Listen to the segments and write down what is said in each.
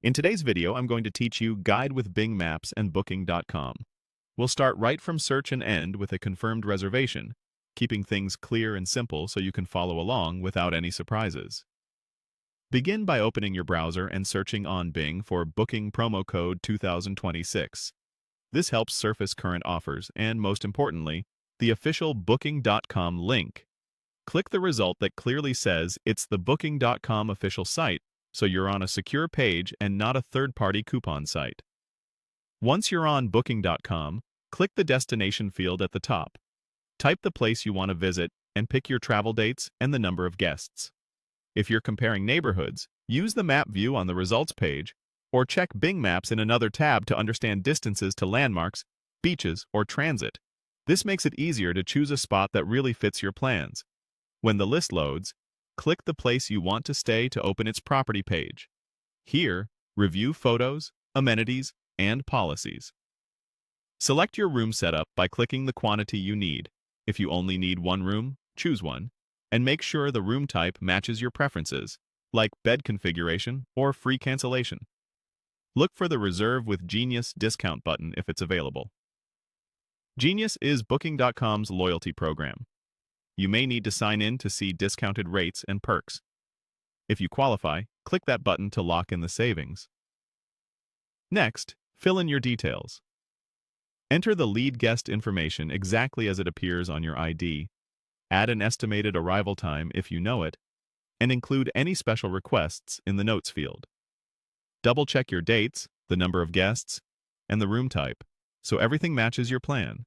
In today's video, I'm going to teach you Guide with Bing Maps and Booking.com. We'll start right from search and end with a confirmed reservation, keeping things clear and simple so you can follow along without any surprises. Begin by opening your browser and searching on Bing for Booking promo code 2026. This helps surface current offers and, most importantly, the official Booking.com link. Click the result that clearly says it's the Booking.com official site, so you're on a secure page and not a third-party coupon site. Once you're on Booking.com, click the destination field at the top. Type the place you want to visit and pick your travel dates and the number of guests. If you're comparing neighborhoods, use the map view on the results page, or check Bing Maps in another tab to understand distances to landmarks, beaches, or transit. This makes it easier to choose a spot that really fits your plans. When the list loads, click the place you want to stay to open its property page. Here, review photos, amenities, and policies. Select your room setup by clicking the quantity you need. If you only need one room, choose one, and make sure the room type matches your preferences, like bed configuration or free cancellation. Look for the Reserve with Genius discount button if it's available. Genius is Booking.com's loyalty program. You may need to sign in to see discounted rates and perks. If you qualify, click that button to lock in the savings. Next, fill in your details. Enter the lead guest information exactly as it appears on your ID, add an estimated arrival time if you know it, and include any special requests in the notes field. Double-check your dates, the number of guests, and the room type, so everything matches your plan.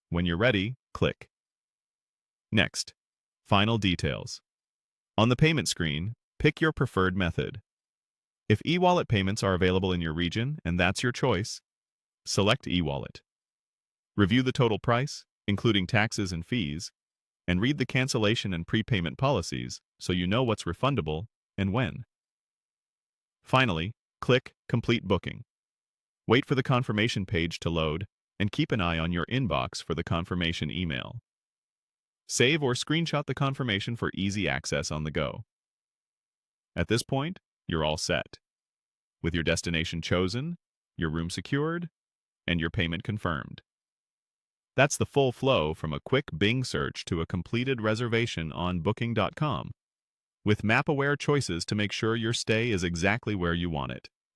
When you're ready, click. Next, final details. On the payment screen, pick your preferred method. If e-wallet payments are available in your region and that's your choice, select e-wallet. Review the total price, including taxes and fees, and read the cancellation and prepayment policies so you know what's refundable and when. Finally, click Complete Booking. Wait for the confirmation page to load and keep an eye on your inbox for the confirmation email. Save or screenshot the confirmation for easy access on the go. At this point, you're all set, with your destination chosen, your room secured, and your payment confirmed. That's the full flow from a quick Bing search to a completed reservation on Booking.com, with map-aware choices to make sure your stay is exactly where you want it.